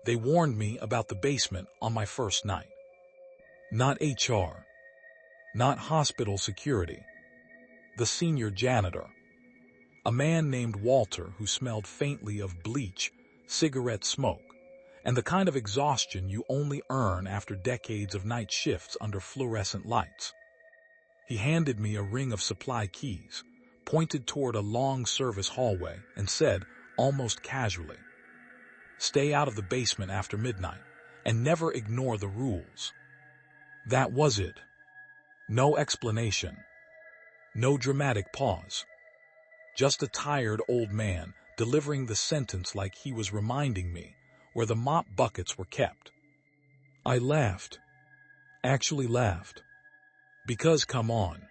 They warned me about the basement on my first night. Not HR. Not hospital security. The senior janitor. A man named Walter who smelled faintly of bleach, cigarette smoke, and the kind of exhaustion you only earn after decades of night shifts under fluorescent lights. He handed me a ring of supply keys, pointed toward a long service hallway, and said, almost casually, "Stay out of the basement after midnight, and never ignore the rules." That was it. No explanation. No dramatic pause. Just a tired old man delivering the sentence like he was reminding me where the mop buckets were kept. I laughed. Actually laughed. Because come on.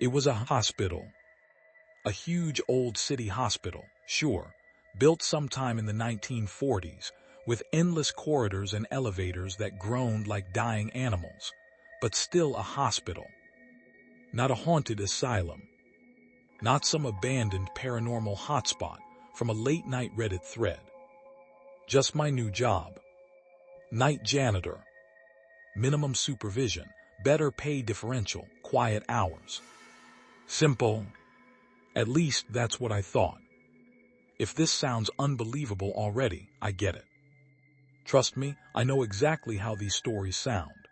It was a hospital. A huge old city hospital, sure, built sometime in the 1940s, with endless corridors and elevators that groaned like dying animals, but still a hospital. Not a haunted asylum. Not some abandoned paranormal hotspot from a late-night Reddit thread. Just my new job. Night janitor. Minimum supervision, better pay differential, quiet hours. Simple. At least that's what I thought. If this sounds unbelievable already, I get it. Trust me, I know exactly how these stories sound.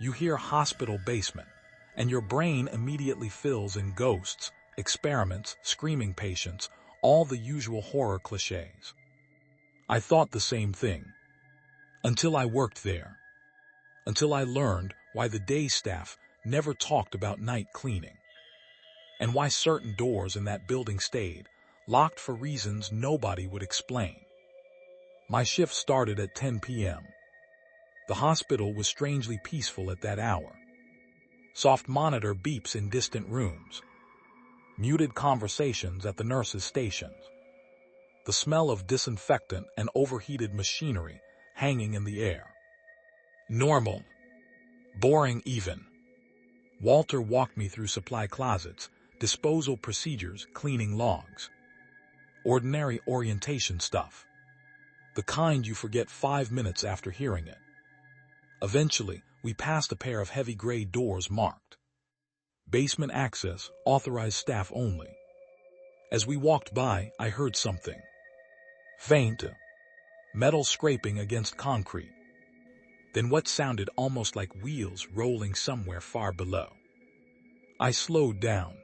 You hear hospital basement, and your brain immediately fills in ghosts, experiments, screaming patients, all the usual horror cliches. I thought the same thing. Until I worked there. Until I learned why the day staff never talked about night cleaning. And why certain doors in that building stayed locked for reasons nobody would explain. My shift started at 10 p.m. The hospital was strangely peaceful at that hour. Soft monitor beeps in distant rooms. Muted conversations at the nurses' stations. The smell of disinfectant and overheated machinery hanging in the air. Normal. Boring even. Walter walked me through supply closets, disposal procedures, cleaning logs. Ordinary orientation stuff. The kind you forget 5 minutes after hearing it. Eventually, we passed a pair of heavy gray doors marked basement access, authorized staff only. As we walked by, I heard something. Faint. Metal scraping against concrete. Then what sounded almost like wheels rolling somewhere far below. I slowed down.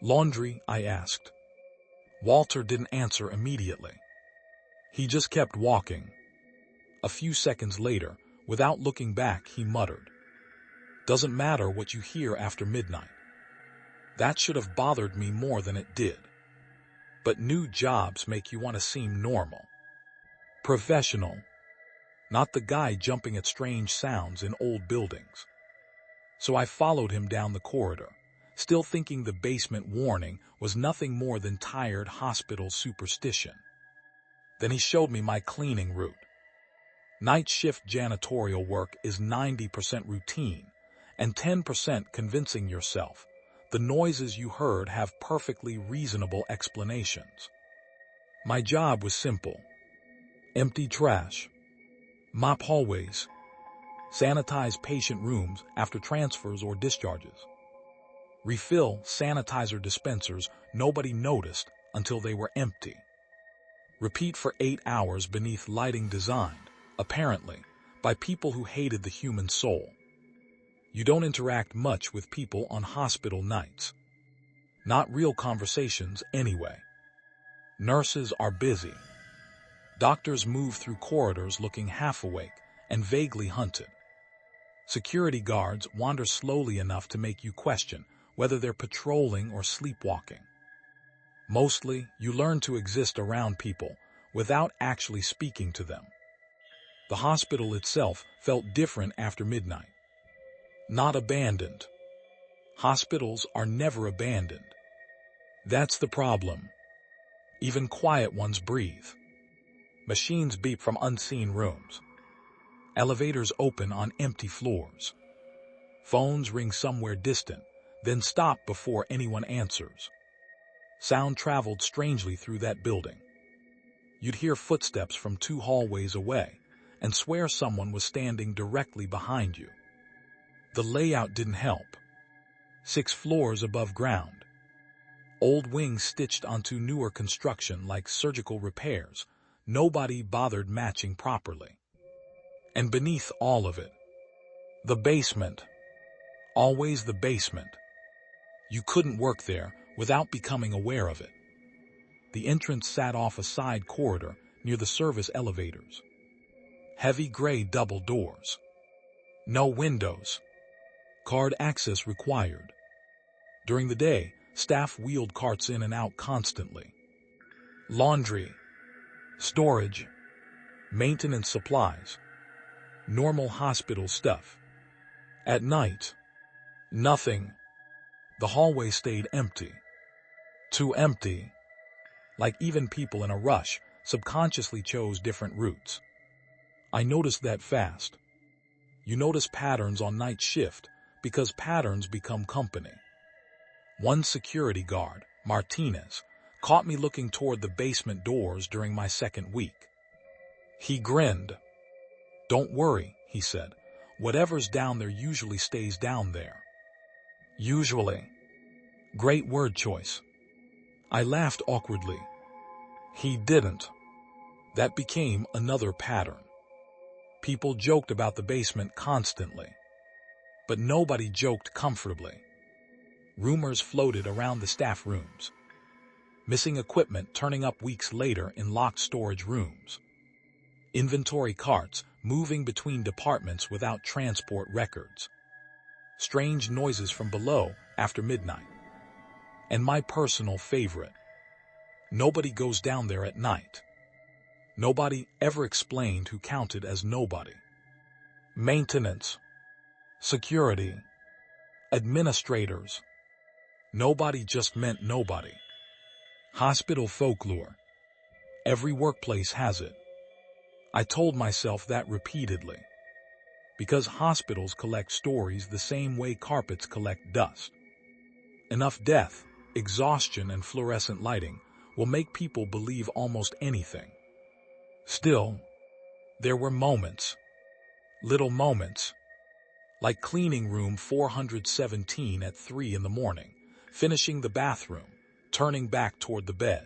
Laundry, I asked. Walter didn't answer immediately. He just kept walking. A few seconds later, without looking back, he muttered, "Doesn't matter what you hear after midnight." That should have bothered me more than it did. But new jobs make you want to seem normal. Professional. Not the guy jumping at strange sounds in old buildings. So I followed him down the corridor, still thinking the basement warning was nothing more than tired hospital superstition. Then he showed me my cleaning route. Night shift janitorial work is 90% routine and 10% convincing yourself the noises you heard have perfectly reasonable explanations. My job was simple. Empty trash. Mop hallways. Sanitize patient rooms after transfers or discharges. Refill sanitizer dispensers nobody noticed until they were empty. Repeat for 8 hours beneath lighting designed, apparently, by people who hated the human soul. You don't interact much with people on hospital nights. Not real conversations anyway. Nurses are busy. Doctors move through corridors looking half awake and vaguely hunted. Security guards wander slowly enough to make you question whether they're patrolling or sleepwalking. Mostly, you learn to exist around people without actually speaking to them. The hospital itself felt different after midnight. Not abandoned. Hospitals are never abandoned. That's the problem. Even quiet ones breathe. Machines beep from unseen rooms. Elevators open on empty floors. Phones ring somewhere distant, then stop before anyone answers. Sound traveled strangely through that building. You'd hear footsteps from 2 hallways away and swear someone was standing directly behind you. The layout didn't help. 6 floors above ground. Old wings stitched onto newer construction like surgical repairs. Nobody bothered matching properly. And beneath all of it, the basement. Always the basement. You couldn't work there without becoming aware of it. The entrance sat off a side corridor near the service elevators. Heavy gray double doors. No windows. Card access required. During the day, staff wheeled carts in and out constantly. Laundry, storage, maintenance supplies, normal hospital stuff. At night, nothing. The hallway stayed empty. Too empty. Like even people in a rush subconsciously chose different routes. I noticed that fast. You notice patterns on night shift because patterns become company. One security guard, Martinez, caught me looking toward the basement doors during my second week. He grinned. "Don't worry," he said. "Whatever's down there usually stays down there." Usually. Great word choice. I laughed awkwardly. He didn't. That became another pattern. People joked about the basement constantly, but nobody joked comfortably. Rumors floated around the staff rooms. Missing equipment turning up weeks later in locked storage rooms. Inventory carts moving between departments without transport records. Strange noises from below after midnight. And my personal favorite. Nobody goes down there at night. Nobody ever explained who counted as nobody. Maintenance. Security. Administrators. Nobody just meant nobody. Hospital folklore. Every workplace has it. I told myself that repeatedly. Because hospitals collect stories the same way carpets collect dust. Enough death, exhaustion, and fluorescent lighting will make people believe almost anything. Still, there were moments. Little moments. Like cleaning room 417 at 3 in the morning, finishing the bathroom, turning back toward the bed,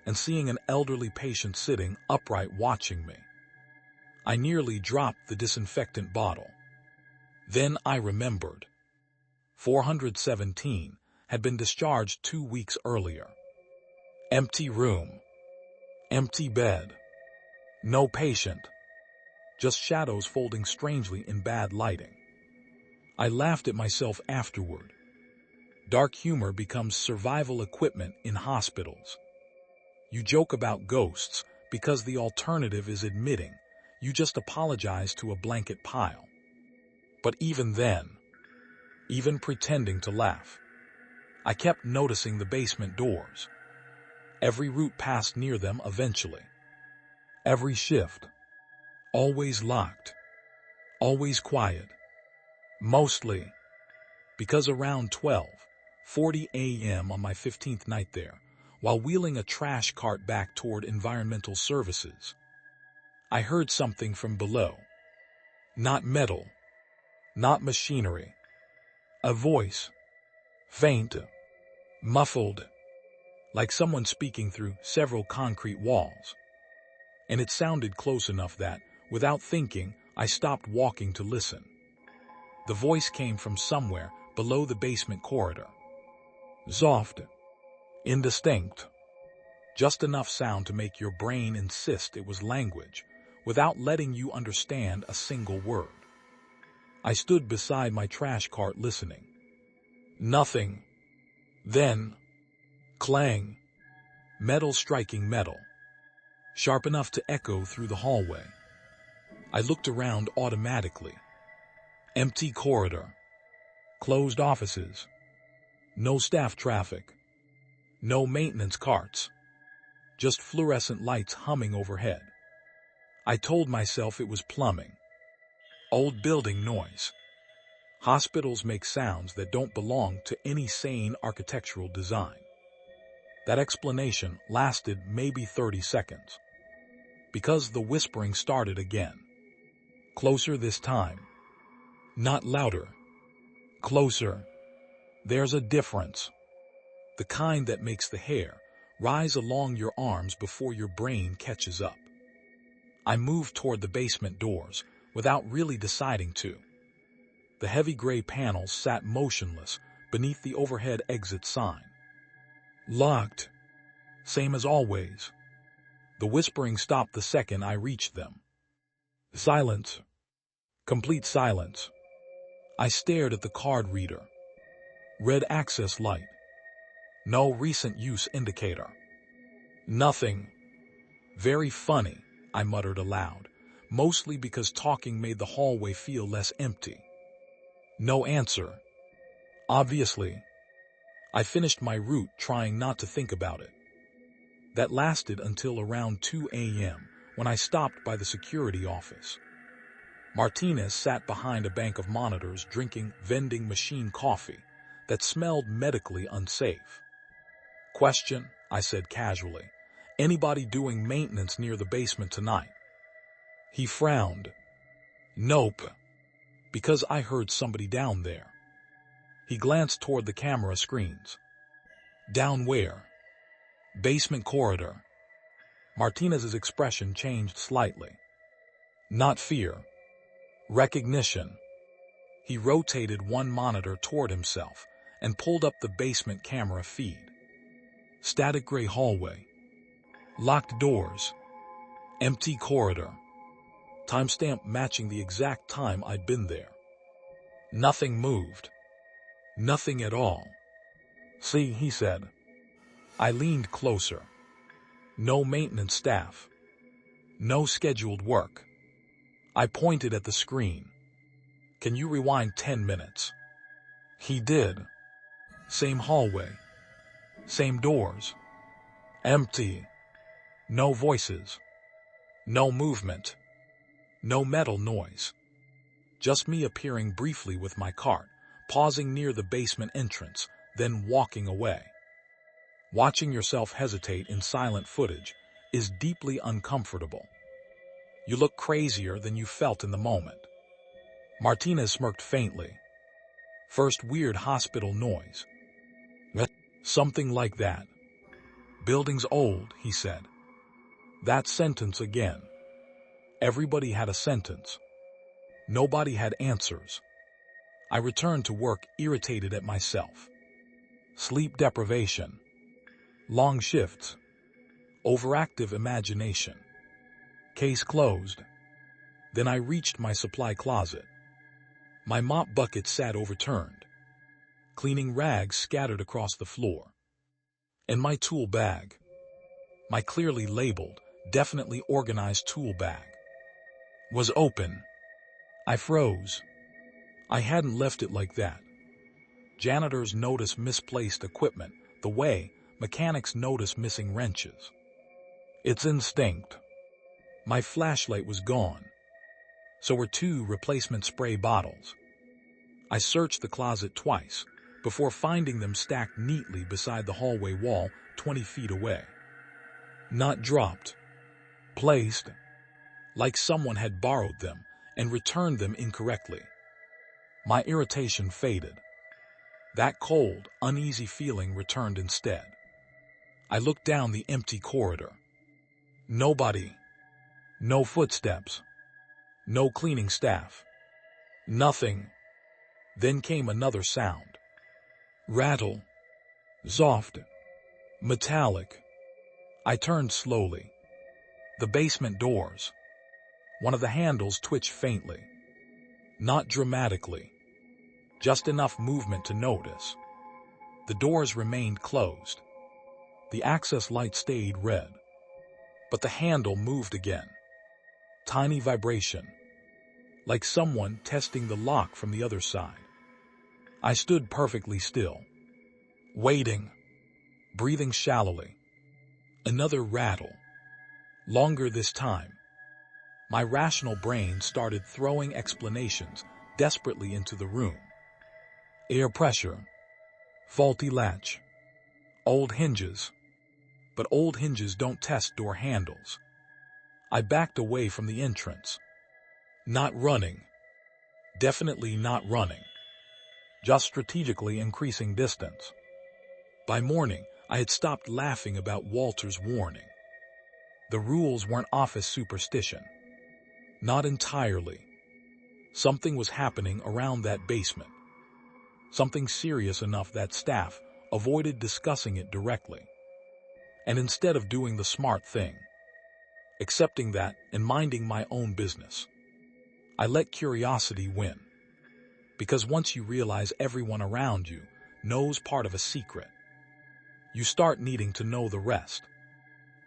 and seeing an elderly patient sitting upright watching me. I nearly dropped the disinfectant bottle. Then I remembered. 417 had been discharged 2 weeks earlier. Empty room. Empty bed. No patient. Just shadows folding strangely in bad lighting. I laughed at myself afterward. Dark humor becomes survival equipment in hospitals. You joke about ghosts because the alternative is admitting you just apologize to a blanket pile. But even then, even pretending to laugh, I kept noticing the basement doors. Every route passed near them eventually. Every shift. Always locked. Always quiet. Mostly. Because around 12:40 a.m. on my 15th night there, while wheeling a trash cart back toward environmental services, I heard something from below. Not metal. Not machinery. A voice. Faint. Muffled. Like someone speaking through several concrete walls. And it sounded close enough that, without thinking, I stopped walking to listen. The voice came from somewhere below the basement corridor. Soft. Indistinct. Just enough sound to make your brain insist it was language, without letting you understand a single word. I stood beside my trash cart listening. Nothing. Then, clang. Metal striking metal. Sharp enough to echo through the hallway. I looked around automatically. Empty corridor. Closed offices. No staff traffic. No maintenance carts. Just fluorescent lights humming overhead. I told myself it was plumbing. Old building noise. Hospitals make sounds that don't belong to any sane architectural design. That explanation lasted maybe 30 seconds. Because the whispering started again. Closer this time. Not louder. Closer. There's a difference. The kind that makes the hair rise along your arms before your brain catches up. I moved toward the basement doors without really deciding to. The heavy gray panels sat motionless beneath the overhead exit sign. Locked. Same as always. The whispering stopped the second I reached them. Silence. Complete silence. I stared at the card reader. Red access light. No recent use indicator. Nothing. Very funny, I muttered aloud, mostly because talking made the hallway feel less empty. No answer. Obviously. I finished my route trying not to think about it. That lasted until around 2 a.m. when I stopped by the security office. Martinez sat behind a bank of monitors drinking vending machine coffee that smelled medically unsafe. Question, I said casually. Anybody doing maintenance near the basement tonight? He frowned. Nope. Because I heard somebody down there. He glanced toward the camera screens. Down where? Basement corridor. Martinez's expression changed slightly. Not fear. Recognition. He rotated one monitor toward himself and pulled up the basement camera feed. Static gray hallway. Locked doors. Empty corridor. Timestamp matching the exact time I'd been there. Nothing moved. Nothing at all. See, he said. I leaned closer. No maintenance staff. No scheduled work. I pointed at the screen. Can you rewind 10 minutes? He did. Same hallway. Same doors. Empty. No voices. No movement. No metal noise. Just me appearing briefly with my cart, pausing near the basement entrance, then walking away. Watching yourself hesitate in silent footage is deeply uncomfortable. You look crazier than you felt in the moment. Martinez smirked faintly. First weird hospital noise. Something like that. Building's old, he said. That sentence again. Everybody had a sentence. Nobody had answers. I returned to work irritated at myself. Sleep deprivation. Long shifts. Overactive imagination. Case closed. Then I reached my supply closet. My mop bucket sat overturned. Cleaning rags scattered across the floor. And my tool bag. My clearly labeled, definitely organized tool bag. Was open. I froze. I hadn't left it like that. Janitors notice misplaced equipment the way mechanics notice missing wrenches. It's instinct. My flashlight was gone. So were 2 replacement spray bottles. I searched the closet twice before finding them stacked neatly beside the hallway wall 20 feet away. Not dropped. Placed. Like someone had borrowed them and returned them incorrectly. My irritation faded. That cold, uneasy feeling returned instead. I looked down the empty corridor. Nobody. No footsteps. No cleaning staff. Nothing. Then came another sound. Rattle. Soft. Metallic. I turned slowly. The basement doors. One of the handles twitched faintly. Not dramatically. Just enough movement to notice. The doors remained closed. The access light stayed red. But the handle moved again. Tiny vibration. Like someone testing the lock from the other side. I stood perfectly still. Waiting. Breathing shallowly. Another rattle. Longer this time. My rational brain started throwing explanations desperately into the room. Air pressure. Faulty latch. Old hinges. but old hinges don't test door handles. I backed away from the entrance. Not running. Definitely not running. Just strategically increasing distance. By morning, I had stopped laughing about Walter's warning. The rules weren't office superstition. Not entirely. Something was happening around that basement. Something serious enough that staff avoided discussing it directly. And instead of doing the smart thing, accepting that and minding my own business, I let curiosity win. Because once you realize everyone around you knows part of a secret, you start needing to know the rest.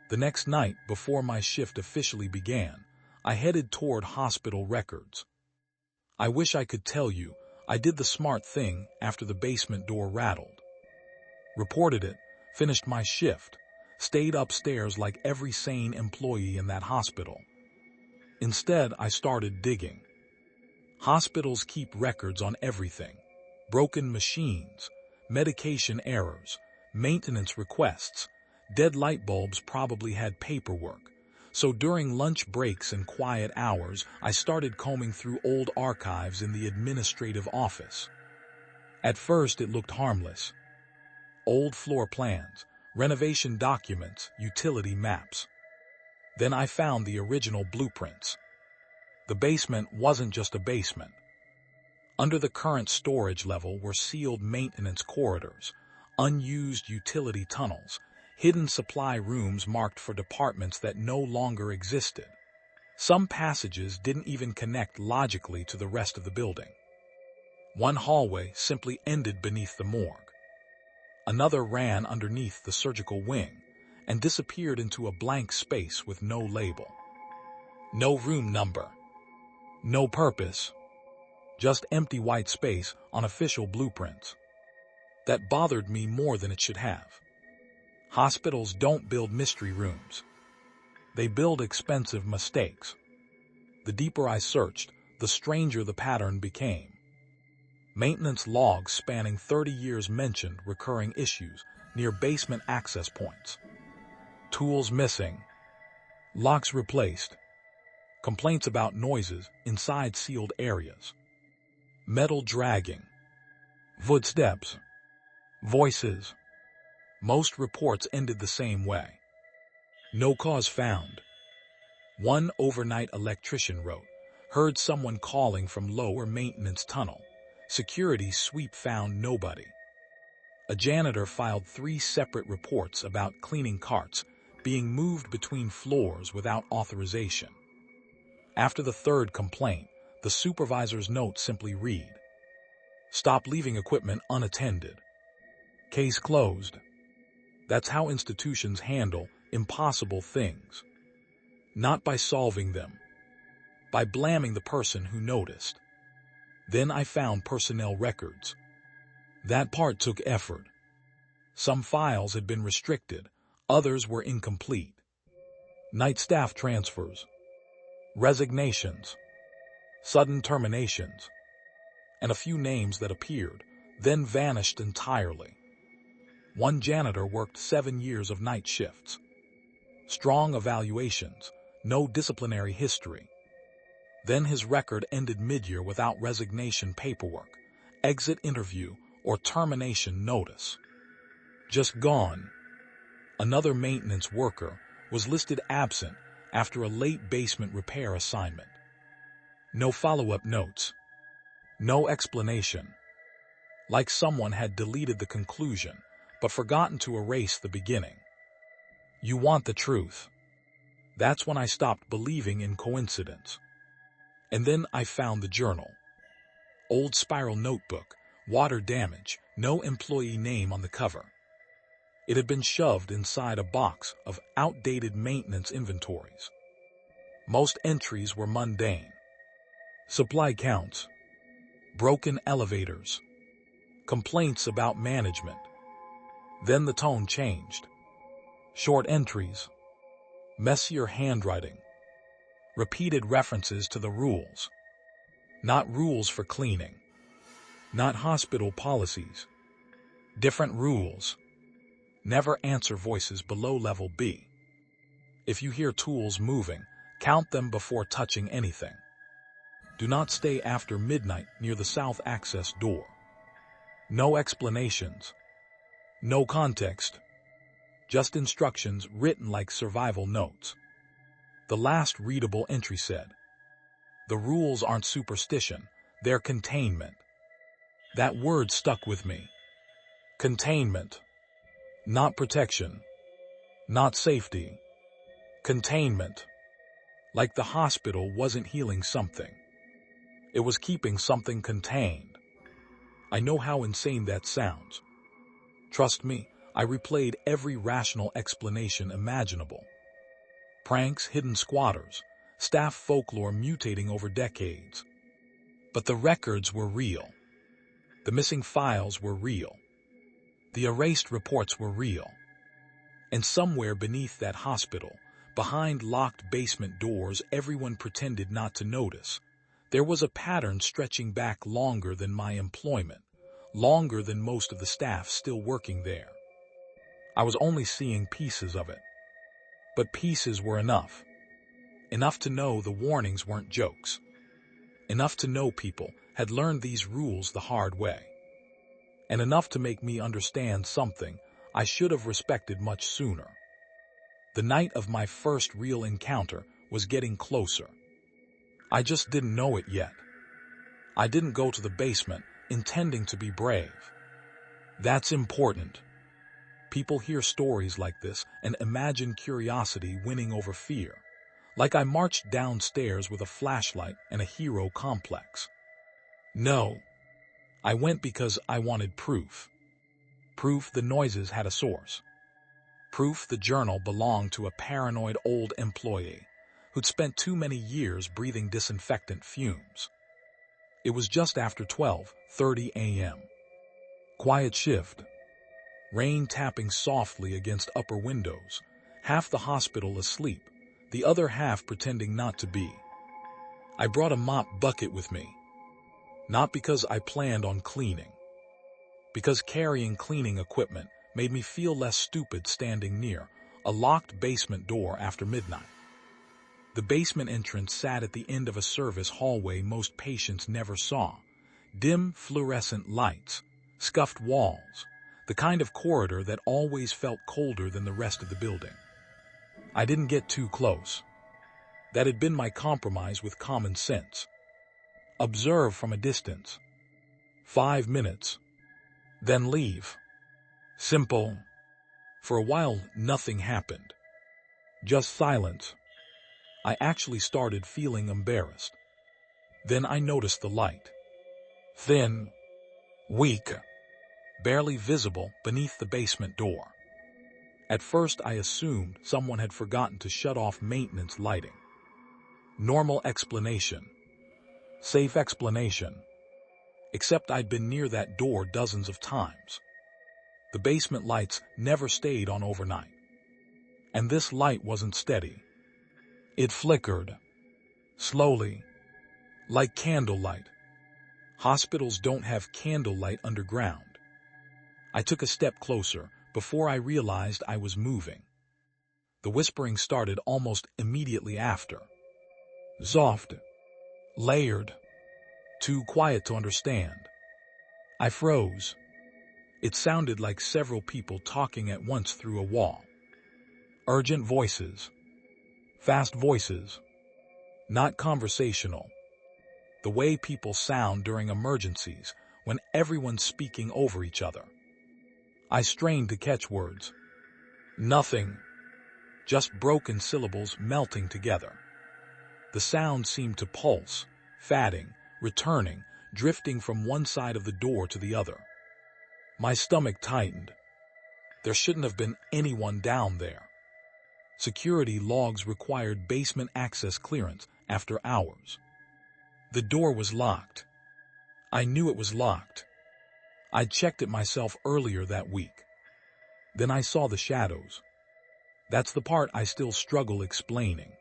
The next night, before my shift officially began, I headed toward hospital records. I wish I could tell you I did the smart thing after the basement door rattled. Reported it, finished my shift, stayed upstairs like every sane employee in that hospital. Instead, I started digging. Hospitals keep records on everything. Broken machines, medication errors, maintenance requests. Dead light bulbs probably had paperwork. So during lunch breaks and quiet hours, I started combing through old archives in the administrative office. At first, it looked harmless. Old floor plans, renovation documents, utility maps. Then I found the original blueprints. The basement wasn't just a basement. Under the current storage level were sealed maintenance corridors, unused utility tunnels, hidden supply rooms marked for departments that no longer existed. Some passages didn't even connect logically to the rest of the building. One hallway simply ended beneath the morgue. Another ran underneath the surgical wing and disappeared into a blank space with no label. No room number. No purpose. Just empty white space on official blueprints. That bothered me more than it should have. Hospitals don't build mystery rooms. They build expensive mistakes. The deeper I searched, the stranger the pattern became. Maintenance logs spanning 30 years mentioned recurring issues near basement access points. Tools missing. Locks replaced. Complaints about noises inside sealed areas. Metal dragging. Footsteps. Voices. Most reports ended the same way. No cause found. One overnight electrician wrote, heard someone calling from lower maintenance tunnel. Security sweep found nobody. A janitor filed 3 separate reports about cleaning carts being moved between floors without authorization. After the 3rd complaint, the supervisor's note simply read, "Stop leaving equipment unattended. Case closed." That's how institutions handle impossible things. Not by solving them, by blaming the person who noticed. Then I found personnel records. That part took effort. Some files had been restricted, others were incomplete. Night staff transfers, resignations, sudden terminations, and a few names that appeared, then vanished entirely. One janitor worked 7 years of night shifts. Strong evaluations, no disciplinary history. Then his record ended mid-year without resignation paperwork, exit interview, or termination notice. Just gone. Another maintenance worker was listed absent after a late basement repair assignment. No follow-up notes. No explanation. Like someone had deleted the conclusion, but forgotten to erase the beginning. You want the truth. That's when I stopped believing in coincidence. And then I found the journal. Old spiral notebook, water damage, no employee name on the cover. It had been shoved inside a box of outdated maintenance inventories. Most entries were mundane. Supply counts, broken elevators, complaints about management. Then the tone changed. Short entries, messier handwriting, repeated references to the rules. Not rules for cleaning, not hospital policies. Different rules. Never answer voices below level B. If you hear tools moving, count them before touching anything. Do not stay after midnight near the south access door. No explanations. No context. Just instructions written like survival notes. The last readable entry said, "The rules aren't superstition, they're containment." That word stuck with me. Containment. Not protection. Not safety. Containment. Like the hospital wasn't healing something. It was keeping something contained. I know how insane that sounds. Trust me, I replayed every rational explanation imaginable. Pranks, hidden squatters, staff folklore mutating over decades. But the records were real. The missing files were real. The erased reports were real. And somewhere beneath that hospital, behind locked basement doors everyone pretended not to notice, there was a pattern stretching back longer than my employment, longer than most of the staff still working there. I was only seeing pieces of it. But pieces were enough. Enough to know the warnings weren't jokes. Enough to know people had learned these rules the hard way. And enough to make me understand something I should have respected much sooner. The night of my first real encounter was getting closer. I just didn't know it yet. I didn't go to the basement intending to be brave. That's important. People hear stories like this and imagine curiosity winning over fear, like I marched downstairs with a flashlight and a hero complex. No, I went because I wanted proof. Proof the noises had a source. Proof the journal belonged to a paranoid old employee who'd spent too many years breathing disinfectant fumes. It was just after 12:30 a.m. Quiet shift. Rain tapping softly against upper windows, half the hospital asleep, the other half pretending not to be. I brought a mop bucket with me. Not because I planned on cleaning. Because carrying cleaning equipment made me feel less stupid standing near a locked basement door after midnight. The basement entrance sat at the end of a service hallway most patients never saw. Dim fluorescent lights, scuffed walls, the kind of corridor that always felt colder than the rest of the building. I didn't get too close. That had been my compromise with common sense. Observe from a distance. 5 minutes. Then leave. Simple. For a while, nothing happened. Just silence. I actually started feeling embarrassed. Then I noticed the light. Thin. Weak. Barely visible beneath the basement door. At first I assumed someone had forgotten to shut off maintenance lighting. Normal explanation. Safe explanation. Except I'd been near that door dozens of times. The basement lights never stayed on overnight. And this light wasn't steady. It flickered. Slowly. Like candlelight. Hospitals don't have candlelight underground. I took a step closer before I realized I was moving. The whispering started almost immediately after. Soft. Layered. Too quiet to understand. I froze. It sounded like several people talking at once through a wall. Urgent voices. Fast voices. Not conversational. The way people sound during emergencies when everyone's speaking over each other. I strained to catch words. Nothing. Just broken syllables melting together. The sound seemed to pulse, fatting, returning, drifting from one side of the door to the other. My stomach tightened. There shouldn't have been anyone down there. Security logs required basement access clearance after hours. The door was locked. I knew it was locked. I'd checked it myself earlier that week. Then I saw the shadows. That's the part I still struggle explaining.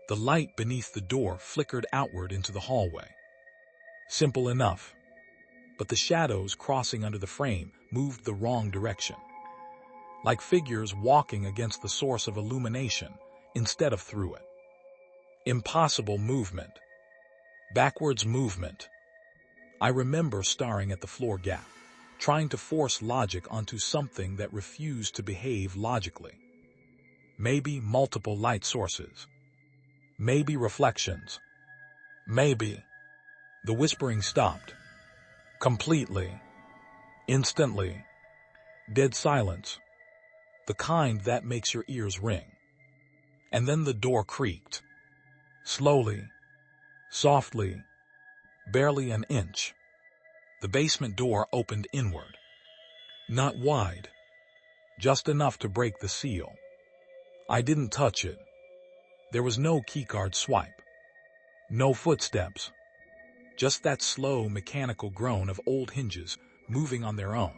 The light beneath the door flickered outward into the hallway. Simple enough. But the shadows crossing under the frame moved the wrong direction. like figures walking against the source of illumination instead of through it. Impossible movement. Backwards movement. I remember staring at the floor gap, trying to force logic onto something that refused to behave logically. Maybe multiple light sources. Maybe reflections. Maybe. The whispering stopped. Completely. Instantly. Dead silence. The kind that makes your ears ring. And then the door creaked. Slowly. Softly. Barely an inch. The basement door opened inward. Not wide. Just enough to break the seal. I didn't touch it. There was no keycard swipe. No footsteps. Just that slow mechanical groan of old hinges moving on their own.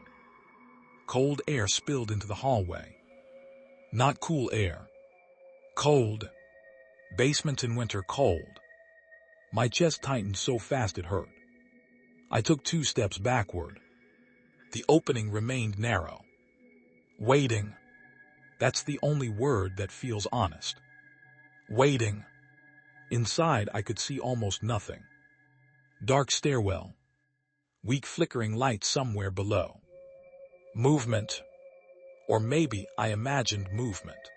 Cold air spilled into the hallway. Not cool air. Cold. Basement in winter cold. My chest tightened so fast it hurt. I took 2 steps backward. The opening remained narrow. Waiting. That's the only word that feels honest. Waiting. Inside I could see almost nothing. Dark stairwell. Weak flickering light somewhere below. Movement. Or maybe I imagined movement.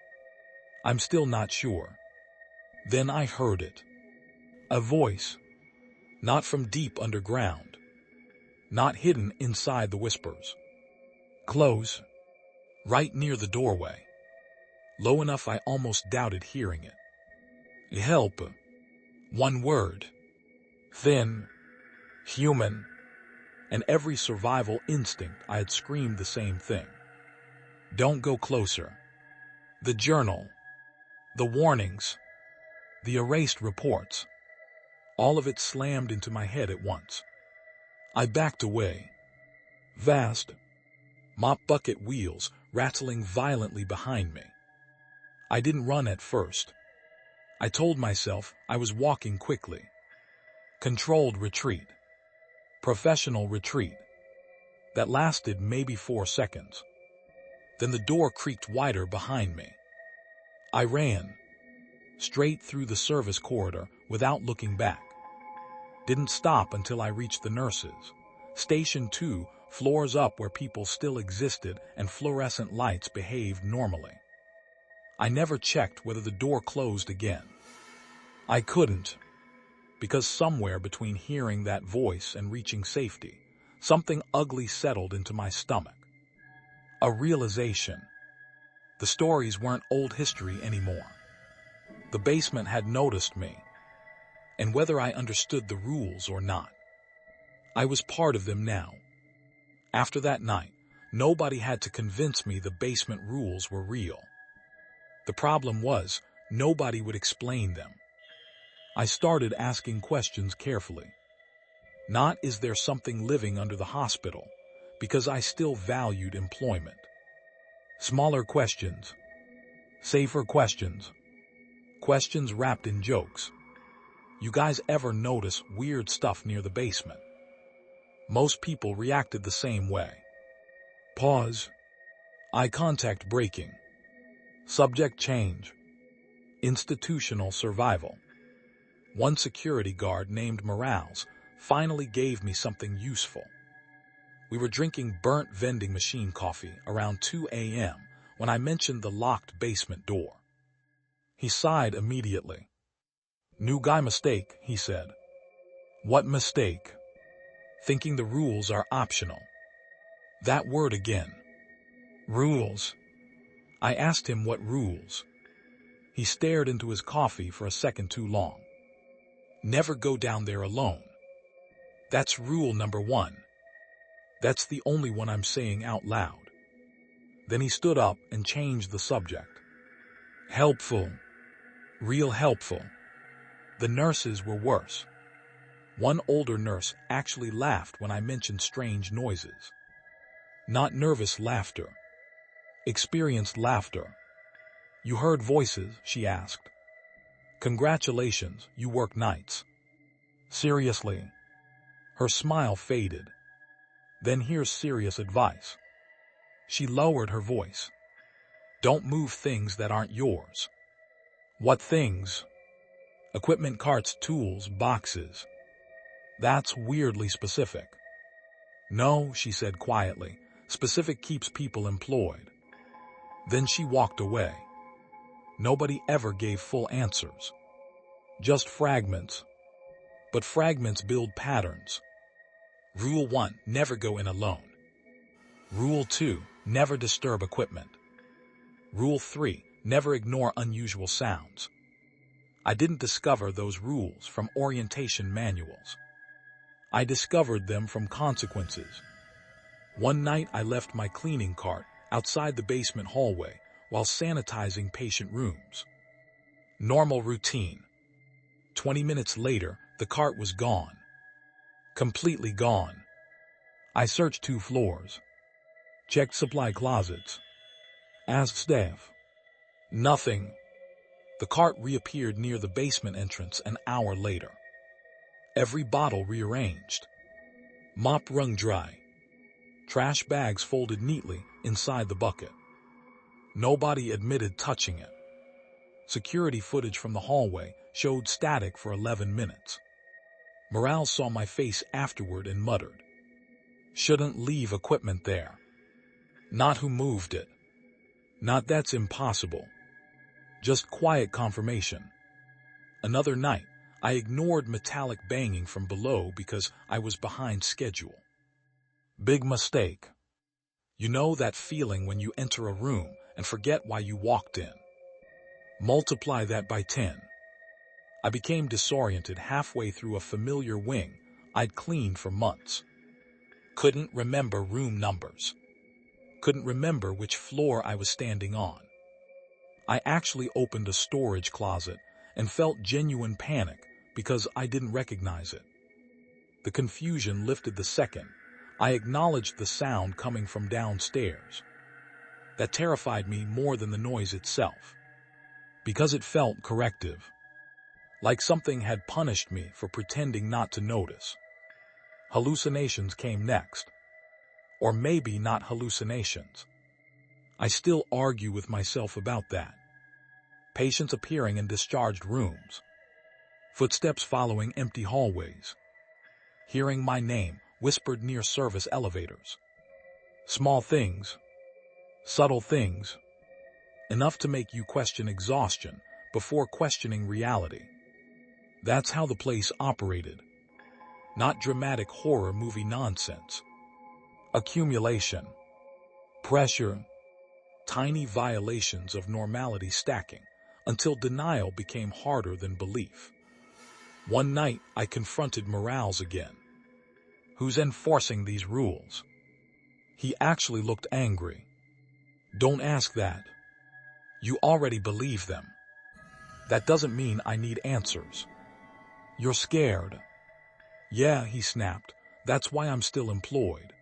I'm still not sure. Then I heard it. A voice. Not from deep underground. Not hidden inside the whispers. Close. Right near the doorway. Low enough I almost doubted hearing it. Help. One word. Thin. Human. And every survival instinct I had screamed the same thing. Don't go closer. The journal. The warnings. The erased reports. All of it slammed into my head at once. I backed away. Vast. Mop bucket wheels rattling violently behind me. I didn't run at first. I told myself I was walking quickly. Controlled retreat. Professional retreat. That lasted maybe 4 seconds. Then the door creaked wider behind me. I ran. Straight through the service corridor without looking back. Didn't stop until I reached the nurses. Station 2, floors up where people still existed and fluorescent lights behaved normally. I never checked whether the door closed again. I couldn't, because somewhere between hearing that voice and reaching safety, something ugly settled into my stomach. A realization. The stories weren't old history anymore. The basement had noticed me, and whether I understood the rules or not, I was part of them now. After that night, nobody had to convince me the basement rules were real. The problem was, nobody would explain them. I started asking questions carefully. Not is there something living under the hospital, because I still valued employment. Smaller questions. Safer questions. Questions wrapped in jokes. You guys ever notice weird stuff near the basement? Most people reacted the same way. Pause. Eye contact breaking. Subject change. Institutional survival. One security guard named Morales finally gave me something useful. We were drinking burnt vending machine coffee around 2 a.m. when I mentioned the locked basement door. He sighed immediately. New guy mistake, he said. What mistake? Thinking the rules are optional. That word again. Rules. I asked him what rules. He stared into his coffee for a second too long. Never go down there alone. That's rule number 1. That's the only one I'm saying out loud. Then he stood up and changed the subject. Helpful. Real helpful. The nurses were worse. One older nurse actually laughed when I mentioned strange noises. Not nervous laughter. Experienced laughter. You heard voices, she asked. Congratulations, you work nights. Seriously. Her smile faded. Then here's serious advice. She lowered her voice. Don't move things that aren't yours. What things? Equipment, carts, tools, boxes. That's weirdly specific. No, she said quietly. Specific keeps people employed. Then she walked away. Nobody ever gave full answers. Just fragments. But fragments build patterns. Rule 1, never go in alone. Rule 2, never disturb equipment. Rule 3, never ignore unusual sounds. I didn't discover those rules from orientation manuals. I discovered them from consequences. One night I left my cleaning cart outside the basement hallway while sanitizing patient rooms. Normal routine. 20 minutes later, the cart was gone. Completely gone. I searched 2 floors. Checked supply closets. Asked staff. Nothing. The cart reappeared near the basement entrance an hour later. Every bottle rearranged. Mop wrung dry. Trash bags folded neatly inside the bucket. Nobody admitted touching it. Security footage from the hallway showed static for 11 minutes. Morale saw my face afterward and muttered, "Shouldn't leave equipment there." Not who moved it. Not that's impossible. Just quiet confirmation. Another night, I ignored metallic banging from below because I was behind schedule. Big mistake. You know that feeling when you enter a room and forget why you walked in. Multiply that by 10. I became disoriented halfway through a familiar wing I'd cleaned for months. Couldn't remember room numbers. Couldn't remember which floor I was standing on. I actually opened a storage closet and felt genuine panic because I didn't recognize it. The confusion lifted the second I acknowledged the sound coming from downstairs. That terrified me more than the noise itself, because it felt corrective, like something had punished me for pretending not to notice. Hallucinations came next. Or maybe not hallucinations. I still argue with myself about that. Patients appearing in discharged rooms. Footsteps following empty hallways. Hearing my name whispered near service elevators. Small things. Subtle things. Enough to make you question exhaustion before questioning reality. That's how the place operated. Not dramatic horror movie nonsense. Accumulation. Pressure. Tiny violations of normality stacking until denial became harder than belief. One night, I confronted Morales again. Who's enforcing these rules? He actually looked angry. Don't ask that. You already believe them. That doesn't mean I need answers. You're scared. Yeah, he snapped. That's why I'm still employed.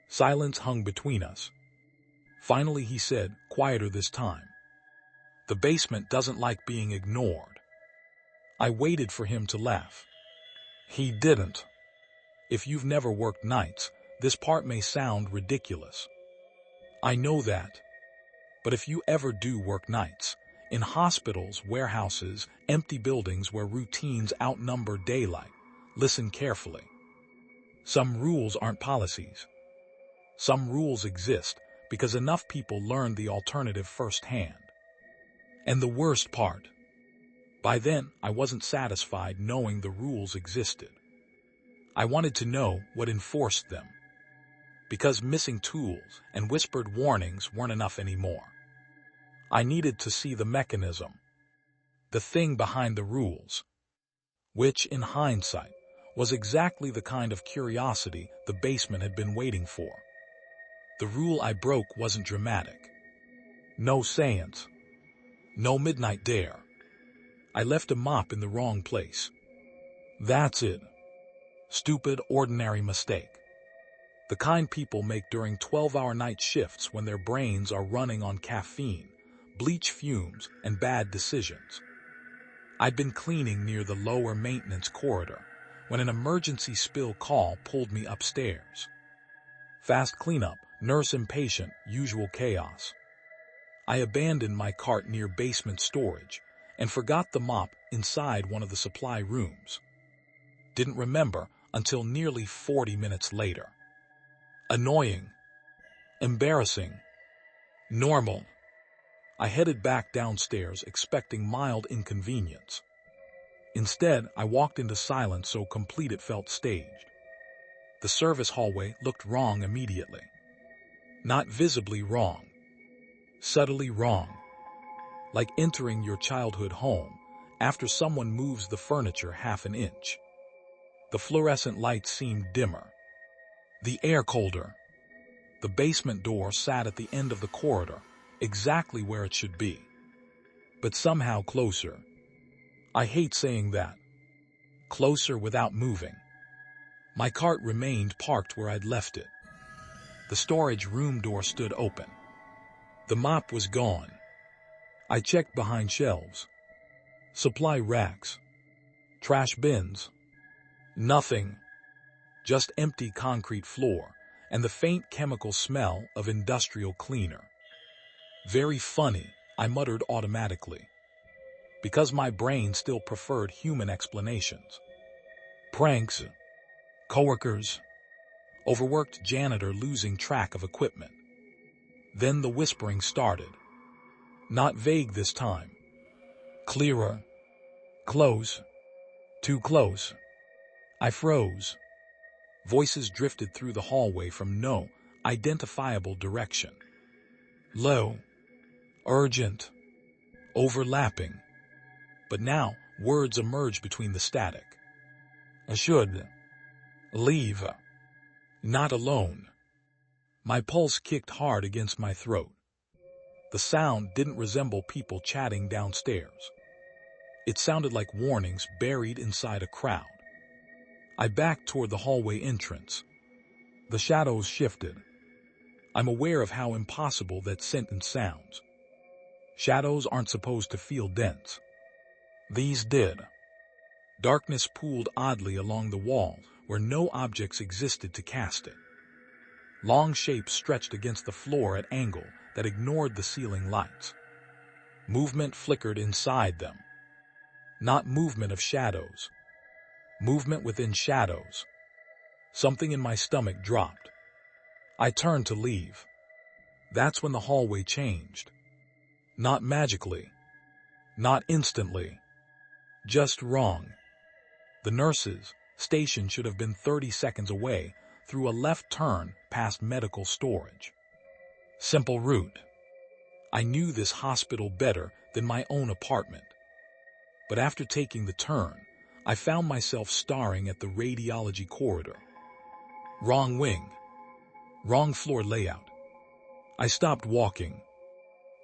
Silence hung between us. Finally, he said, quieter this time. The basement doesn't like being ignored. I waited for him to laugh. He didn't. If you've never worked nights, this part may sound ridiculous. I know that. But if you ever do work nights, in hospitals, warehouses, empty buildings where routines outnumber daylight, listen carefully. Some rules aren't policies. Some rules exist because enough people learned the alternative firsthand. And the worst part, by then I wasn't satisfied knowing the rules existed. I wanted to know what enforced them. Because missing tools and whispered warnings weren't enough anymore. I needed to see the mechanism, the thing behind the rules, which, in hindsight, was exactly the kind of curiosity the basement had been waiting for. The rule I broke wasn't dramatic. No seance. No midnight dare. I left a mop in the wrong place. That's it. Stupid, ordinary mistake. The kind people make during 12-hour night shifts when their brains are running on caffeine, bleach fumes, and bad decisions. I'd been cleaning near the lower maintenance corridor when an emergency spill call pulled me upstairs. Fast cleanup, nurse impatient, usual chaos. I abandoned my cart near basement storage and forgot the mop inside one of the supply rooms. Didn't remember until nearly 40 minutes later. Annoying. Embarrassing. Normal. I headed back downstairs expecting mild inconvenience. Instead, I walked into silence so complete it felt staged. The service hallway looked wrong immediately. Not visibly wrong. Subtly wrong. Like entering your childhood home after someone moves the furniture half an inch. The fluorescent lights seemed dimmer. The air colder. The basement door sat at the end of the corridor, exactly where it should be. But somehow closer. I hate saying that. Closer without moving. My cart remained parked where I'd left it. The storage room door stood open. The mop was gone. I checked behind shelves. Supply racks. Trash bins. Nothing. Just empty concrete floor and the faint chemical smell of industrial cleaner. Very funny, I muttered automatically, because my brain still preferred human explanations. Pranks, coworkers, overworked janitor losing track of equipment. Then the whispering started. Not vague this time. Clearer. Close. Too close. I froze. Voices drifted through the hallway from no identifiable direction. Low. Urgent. Overlapping. But now, words emerge between the static. I should leave. Not alone. My pulse kicked hard against my throat. The sound didn't resemble people chatting downstairs. It sounded like warnings buried inside a crowd. I backed toward the hallway entrance. The shadows shifted. I'm aware of how impossible that sentence sounds. Shadows aren't supposed to feel dense. These did. Darkness pooled oddly along the wall where no objects existed to cast it. Long shapes stretched against the floor at angle that ignored the ceiling lights. Movement flickered inside them. Not movement of shadows. Movement within shadows. Something in my stomach dropped. I turned to leave. That's when the hallway changed. Not magically. Not instantly. Just wrong. The nurses' station should have been 30 seconds away through a left turn past medical storage. Simple route. I knew this hospital better than my own apartment. But after taking the turn, I found myself staring at the radiology corridor. Wrong wing. Wrong floor layout. I stopped walking.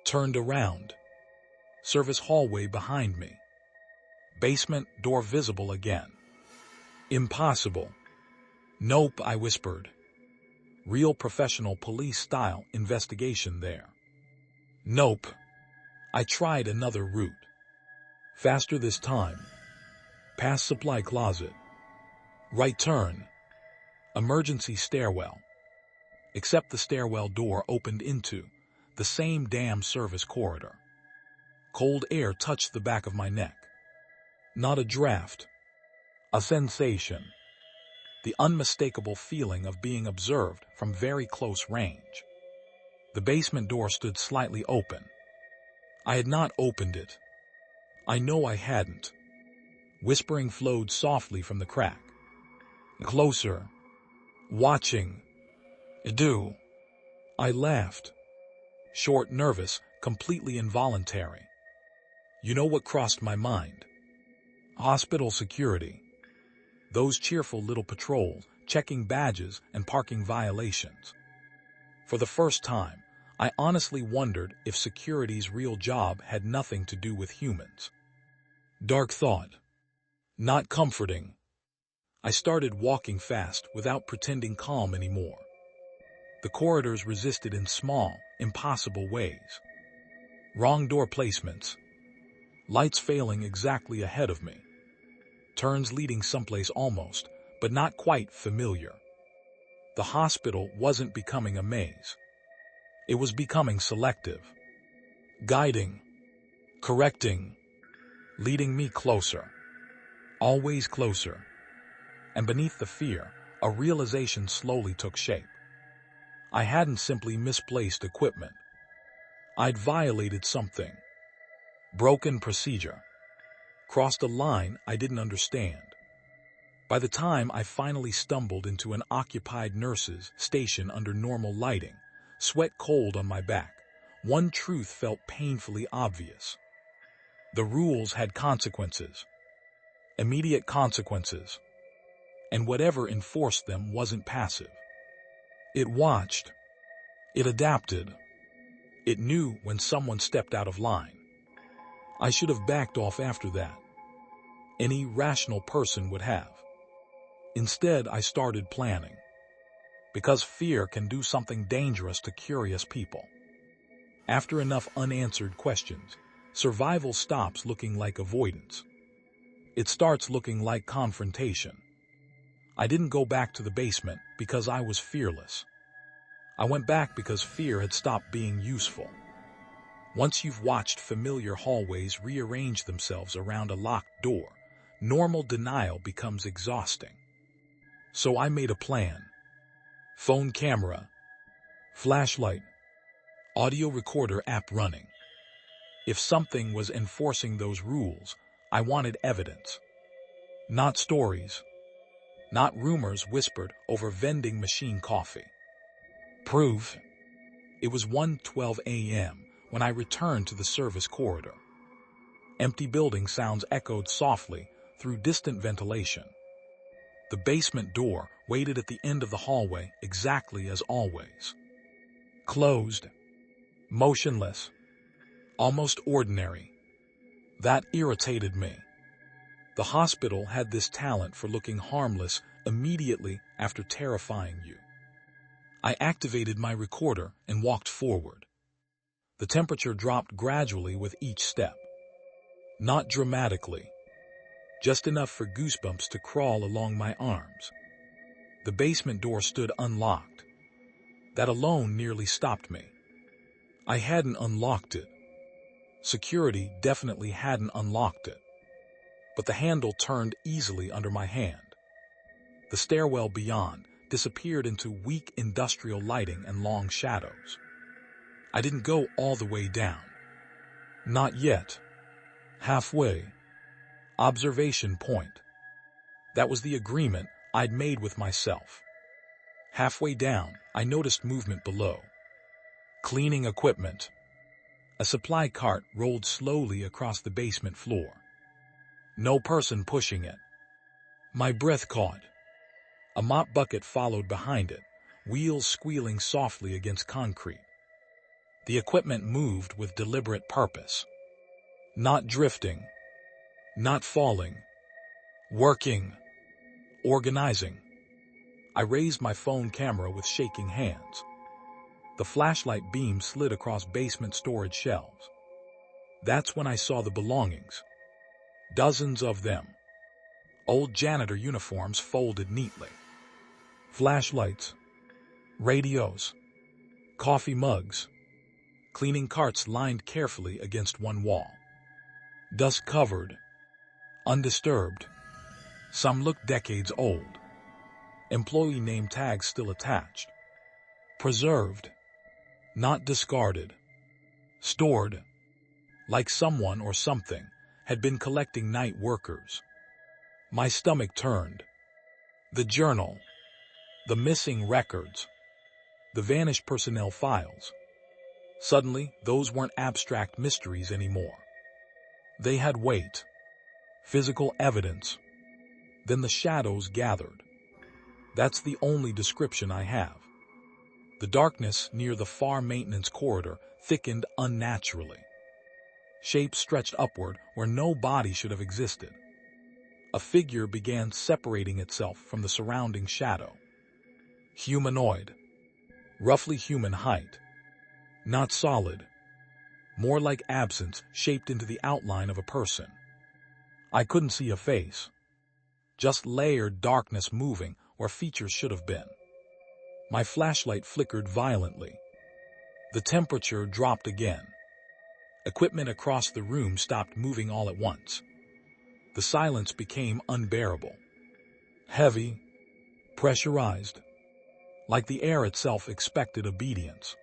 Turned around. Service hallway behind me. Basement door visible again. Impossible. Nope, I whispered. Real professional police-style investigation there. Nope. I tried another route. Faster this time. Past supply closet. Right turn. Emergency stairwell. Except the stairwell door opened into the same damn service corridor. Cold air touched the back of my neck. Not a draft. A sensation. The unmistakable feeling of being observed from very close range. The basement door stood slightly open. I had not opened it. I know I hadn't. Whispering flowed softly from the crack. Closer. Watching. Do. I laughed. Short, nervous, completely involuntary. You know what crossed my mind? Hospital security. Those cheerful little patrols, checking badges and parking violations. For the first time, I honestly wondered if security's real job had nothing to do with humans. Dark thought. Not comforting. I started walking fast without pretending calm anymore. The corridors resisted in small, impossible ways. Wrong door placements. Lights failing exactly ahead of me. Turns leading someplace almost, but not quite familiar. The hospital wasn't becoming a maze. It was becoming selective. guiding, correcting, leading me closer, always closer. And beneath the fear, a realization slowly took shape. I hadn't simply misplaced equipment. I'd violated something, broken procedure, crossed a line I didn't understand. By the time I finally stumbled into an occupied nurse's station under normal lighting, sweat cold on my back, one truth felt painfully obvious. The rules had consequences, immediate consequences, and whatever enforced them wasn't passive. It watched, it adapted, it knew when someone stepped out of line. I should have backed off after that. Any rational person would have. Instead, I started planning. Because fear can do something dangerous to curious people. After enough unanswered questions, survival stops looking like avoidance. It starts looking like confrontation. I didn't go back to the basement because I was fearless. I went back because fear had stopped being useful. Once you've watched familiar hallways rearrange themselves around a locked door, normal denial becomes exhausting. So I made a plan. Phone camera, flashlight, audio recorder app running. If something was enforcing those rules, I wanted evidence. Not stories. Not rumors whispered over vending machine coffee. Proof. It was 1:12 a.m. when I returned to the service corridor. Empty building sounds echoed softly through distant ventilation. The basement door waited at the end of the hallway exactly as always. Closed. Motionless. Almost ordinary. That irritated me. The hospital had this talent for looking harmless immediately after terrifying you. I activated my recorder and walked forward. The temperature dropped gradually with each step. Not dramatically. Just enough for goosebumps to crawl along my arms. The basement door stood unlocked. That alone nearly stopped me. I hadn't unlocked it. Security definitely hadn't unlocked it. But the handle turned easily under my hand. The stairwell beyond disappeared into weak industrial lighting and long shadows. I didn't go all the way down. Not yet. Halfway. Observation point. That was the agreement I'd made with myself. Halfway down, I noticed movement below. Cleaning equipment. A supply cart rolled slowly across the basement floor. No person pushing it. My breath caught. A mop bucket followed behind it, wheels squealing softly against concrete. The equipment moved with deliberate purpose. Not drifting. Not falling. Working. Organizing. I raised my phone camera with shaking hands. The flashlight beam slid across basement storage shelves. That's when I saw the belongings. Dozens of them. Old janitor uniforms folded neatly. Flashlights. Radios. Coffee mugs. Cleaning carts lined carefully against one wall. Dust covered. Undisturbed. Some looked decades old. Employee name tags still attached. Preserved. Not discarded. Stored. Like someone or something had been collecting night workers. My stomach turned. The journal. The missing records. The vanished personnel files. Suddenly, those weren't abstract mysteries anymore. They had weight. Physical evidence. Then the shadows gathered. That's the only description I have. The darkness near the far maintenance corridor thickened unnaturally. Shapes stretched upward where no body should have existed. A figure began separating itself from the surrounding shadow. Humanoid. Roughly human height. Not solid. More like absence shaped into the outline of a person. I couldn't see a face. Just layered darkness moving where features should have been. My flashlight flickered violently. The temperature dropped again. Equipment across the room stopped moving all at once. The silence became unbearable. Heavy, pressurized, like the air itself expected obedience.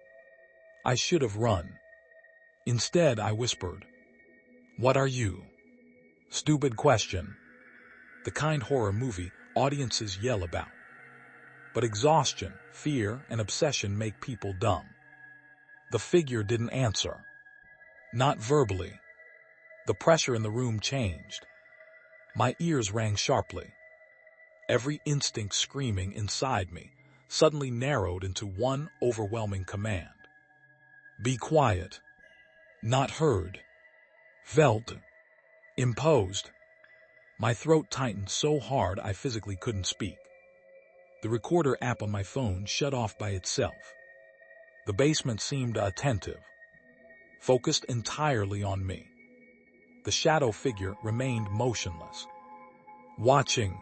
I should have run. Instead, I whispered, "What are you?" Stupid question. The kind horror movie audiences yell about. But exhaustion, fear, and obsession make people dumb. The figure didn't answer. Not verbally. The pressure in the room changed. My ears rang sharply. Every instinct screaming inside me suddenly narrowed into one overwhelming command. Be quiet. Not heard. Felt. Imposed. My throat tightened so hard I physically couldn't speak. The recorder app on my phone shut off by itself. The basement seemed attentive, focused entirely on me. The shadow figure remained motionless, watching,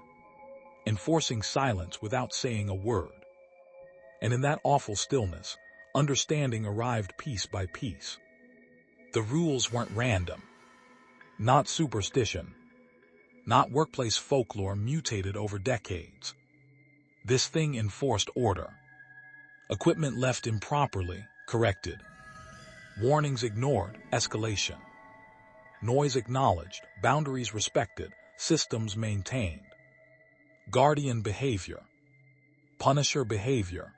enforcing silence without saying a word. And in that awful stillness, understanding arrived piece by piece. The rules weren't random, not superstition, not workplace folklore mutated over decades. This thing enforced order. Equipment left improperly, corrected. Warnings ignored, escalation. Noise acknowledged, boundaries respected, systems maintained. Guardian behavior, punisher behavior,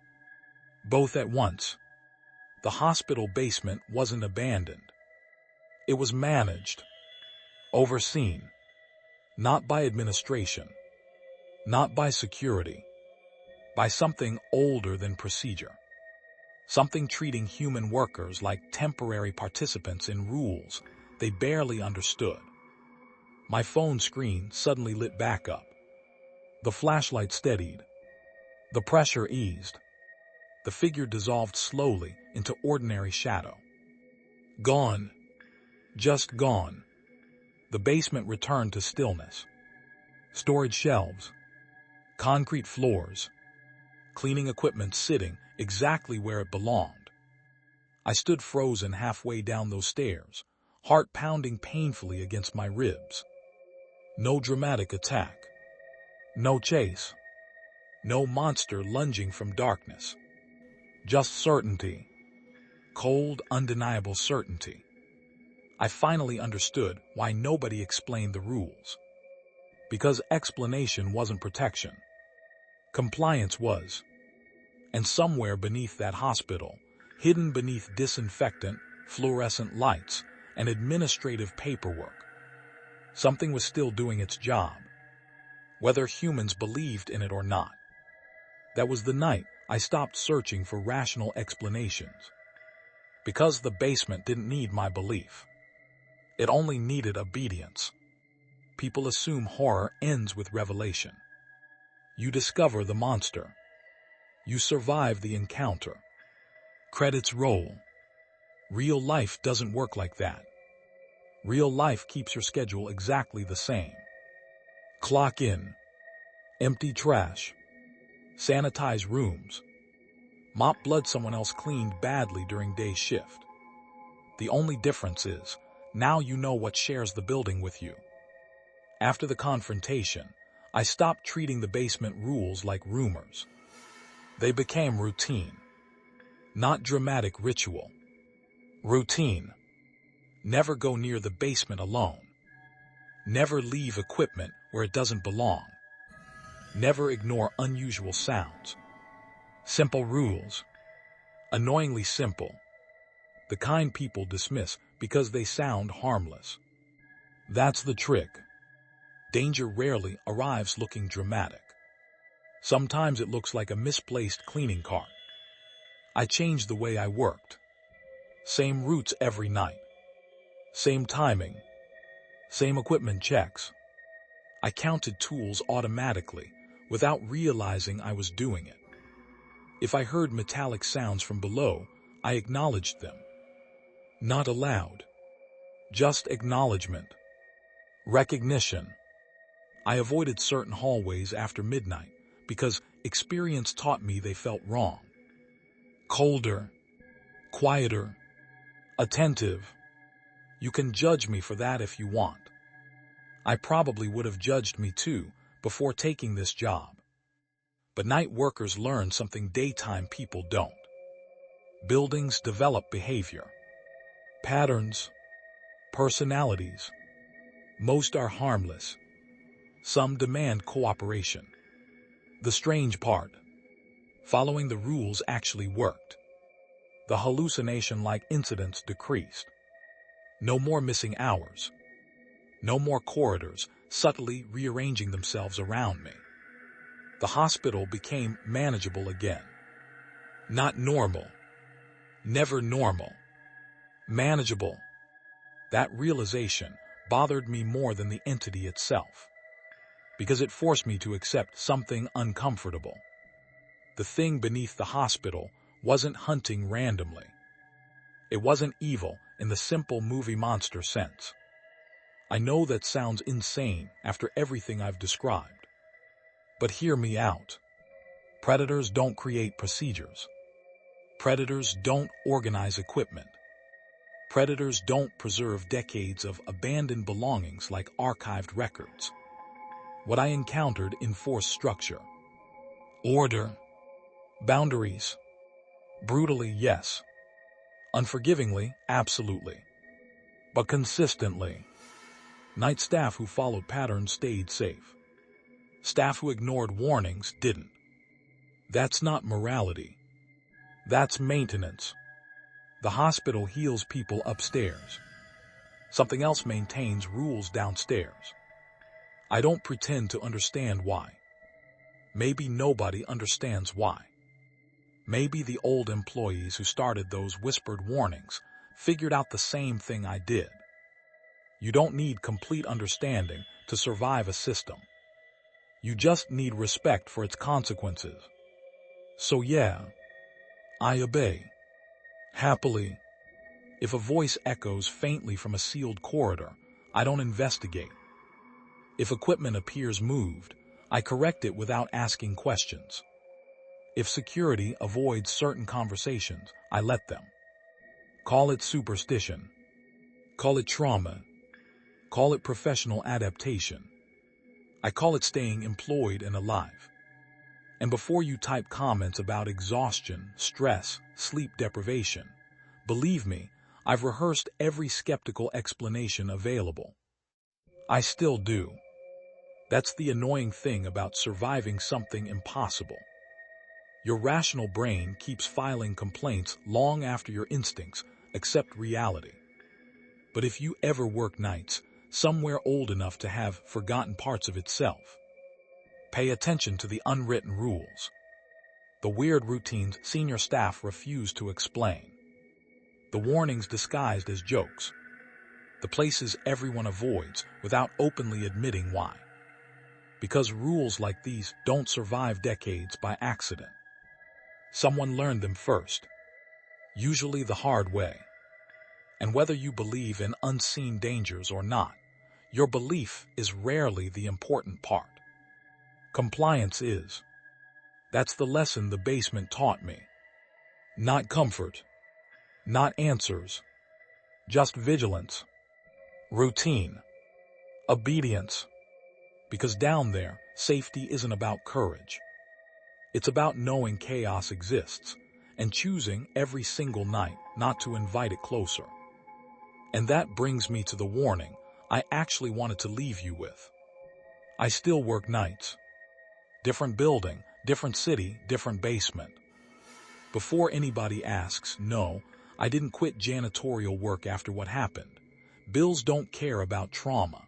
both at once. The hospital basement wasn't abandoned. It was managed, overseen, not by administration, not by security, by something older than procedure. Something treating human workers like temporary participants in rules they barely understood. My phone screen suddenly lit back up. The flashlight steadied. The pressure eased. The figure dissolved slowly into ordinary shadow. Gone. Just gone. The basement returned to stillness. Storage shelves. Concrete floors. Cleaning equipment sitting exactly where it belonged. I stood frozen halfway down those stairs, heart pounding painfully against my ribs. No dramatic attack. No chase. No monster lunging from darkness. Just certainty. Cold, undeniable certainty. I finally understood why nobody explained the rules. Because explanation wasn't protection. Compliance was. And somewhere beneath that hospital, hidden beneath disinfectant, fluorescent lights, and administrative paperwork, something was still doing its job, whether humans believed in it or not. That was the night I stopped searching for rational explanations. Because the basement didn't need my belief. It only needed obedience. People assume horror ends with revelation. You discover the monster. You survive the encounter. Credits roll. Real life doesn't work like that. Real life keeps your schedule exactly the same. Clock in. Empty trash. Sanitize rooms. Mop blood someone else cleaned badly during day shift. The only difference is, now you know what shares the building with you. After the confrontation, I stopped treating the basement rules like rumors. They became routine. Not dramatic ritual. Routine. Never go near the basement alone. Never leave equipment where it doesn't belong. Never ignore unusual sounds. Simple rules. Annoyingly simple. The kind people dismiss because they sound harmless. That's the trick. Danger rarely arrives looking dramatic. Sometimes it looks like a misplaced cleaning cart. I changed the way I worked. Same routes every night. Same timing. Same equipment checks. I counted tools automatically, without realizing I was doing it. If I heard metallic sounds from below, I acknowledged them. Not aloud. Just acknowledgement. Recognition. I avoided certain hallways after midnight because experience taught me they felt wrong. Colder. Quieter. Attentive. You can judge me for that if you want. I probably would have judged me too before taking this job. But night workers learn something daytime people don't. Buildings develop behavior, patterns, personalities. Most are harmless. Some demand cooperation. The strange part: following the rules actually worked. The hallucination-like incidents decreased. No more missing hours. No more corridors subtly rearranging themselves around me. The hospital became manageable again. Not normal. Never normal. Manageable. That realization bothered me more than the entity itself, because it forced me to accept something uncomfortable. The thing beneath the hospital wasn't hunting randomly. It wasn't evil in the simple movie monster sense. I know that sounds insane after everything I've described. But hear me out. Predators don't create procedures. Predators don't organize equipment. Predators don't preserve decades of abandoned belongings like archived records. What I encountered enforced structure. Order. Boundaries. Brutally, yes. Unforgivingly, absolutely. But consistently. Night staff who followed patterns stayed safe. Staff who ignored warnings didn't. That's not morality. That's maintenance. The hospital heals people upstairs. Something else maintains rules downstairs. I don't pretend to understand why. Maybe nobody understands why. Maybe the old employees who started those whispered warnings figured out the same thing I did. You don't need complete understanding to survive a system. You just need respect for its consequences. So yeah, I obey. Happily. If a voice echoes faintly from a sealed corridor, I don't investigate. If equipment appears moved, I correct it without asking questions. If security avoids certain conversations, I let them. Call it superstition. Call it trauma. Call it professional adaptation. I call it staying employed and alive. And before you type comments about exhaustion, stress, sleep deprivation, believe me, I've rehearsed every skeptical explanation available. I still do. That's the annoying thing about surviving something impossible. Your rational brain keeps filing complaints long after your instincts accept reality. But if you ever work nights, somewhere old enough to have forgotten parts of itself, pay attention to the unwritten rules. The weird routines senior staff refuse to explain. The warnings disguised as jokes. The places everyone avoids without openly admitting why. Because rules like these don't survive decades by accident. Someone learned them first. Usually the hard way. And whether you believe in unseen dangers or not, your belief is rarely the important part. Compliance is. That's the lesson the basement taught me. Not comfort. Not answers. Just vigilance. Routine. Obedience. Because down there, safety isn't about courage. It's about knowing chaos exists and choosing every single night not to invite it closer. And that brings me to the warning I actually wanted to leave you with. I still work nights. Different building, different city, different basement. Before anybody asks, no, I didn't quit janitorial work after what happened. Bills don't care about trauma.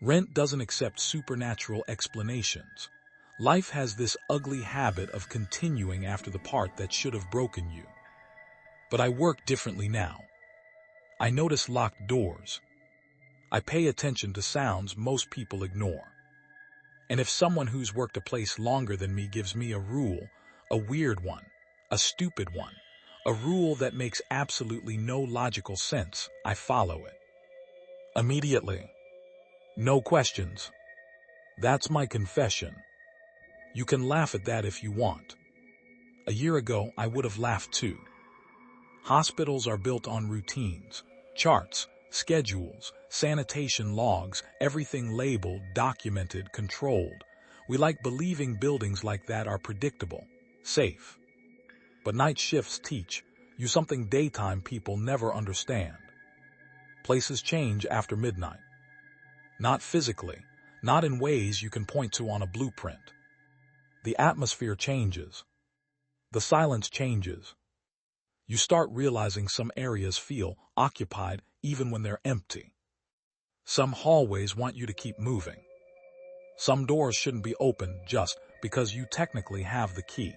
Rent doesn't accept supernatural explanations. Life has this ugly habit of continuing after the part that should have broken you. But I work differently now. I notice locked doors. I pay attention to sounds most people ignore. And if someone who's worked a place longer than me gives me a rule, a weird one, a stupid one, a rule that makes absolutely no logical sense, I follow it. Immediately. No questions. That's my confession. You can laugh at that if you want. A year ago, I would have laughed too. Hospitals are built on routines, charts, Schedules, sanitation logs, everything labeled, documented, controlled. We like believing buildings like that are predictable, safe. But night shifts teach you something daytime people never understand. Places change after midnight. Not physically, not in ways you can point to on a blueprint. The atmosphere changes. The silence changes. You start realizing some areas feel occupied even when they're empty. Some hallways want you to keep moving. Some doors shouldn't be open just because you technically have the key.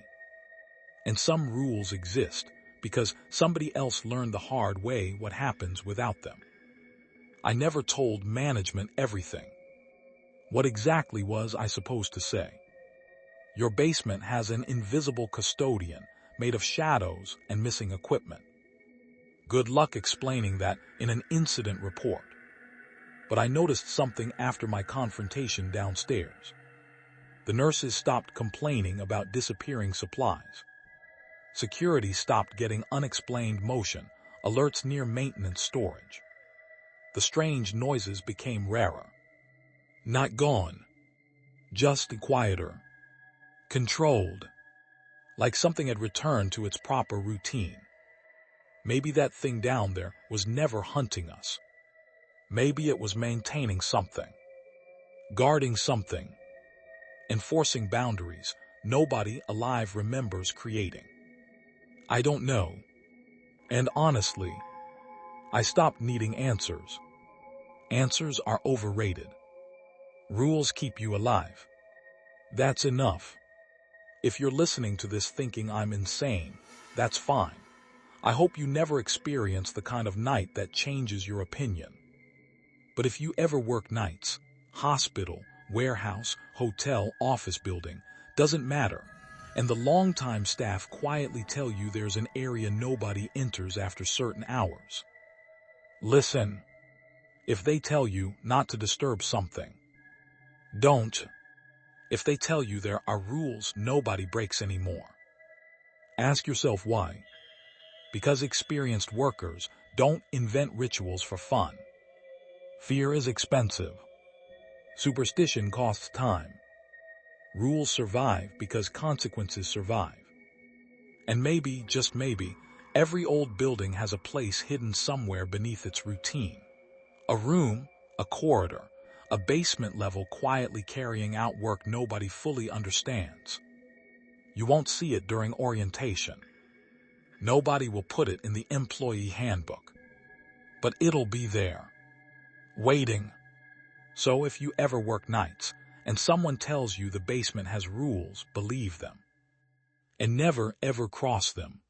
And some rules exist because somebody else learned the hard way what happens without them. I never told management everything. What exactly was I supposed to say? Your basement has an invisible custodian made of shadows and missing equipment. Good luck explaining that in an incident report. But I noticed something after my confrontation downstairs. The nurses stopped complaining about disappearing supplies. Security stopped getting unexplained motion, alerts near maintenance storage. The strange noises became rarer. Not gone. Just quieter. Controlled. Like something had returned to its proper routine. Maybe that thing down there was never hunting us. Maybe it was maintaining something. Guarding something. Enforcing boundaries nobody alive remembers creating. I don't know. And honestly, I stopped needing answers. Answers are overrated. Rules keep you alive. That's enough. If you're listening to this thinking I'm insane, that's fine. I hope you never experience the kind of night that changes your opinion. But if you ever work nights, hospital, warehouse, hotel, office building, doesn't matter, and the longtime staff quietly tell you there's an area nobody enters after certain hours. Listen. If they tell you not to disturb something, don't. If they tell you there are rules nobody breaks anymore, ask yourself why. Because experienced workers don't invent rituals for fun. Fear is expensive. Superstition costs time. Rules survive because consequences survive. And maybe, just maybe, every old building has a place hidden somewhere beneath its routine. A room, a corridor, a basement level quietly carrying out work nobody fully understands. You won't see it during orientation. Nobody will put it in the employee handbook. But it'll be there, waiting. So if you ever work nights, and someone tells you the basement has rules, believe them. And never ever cross them.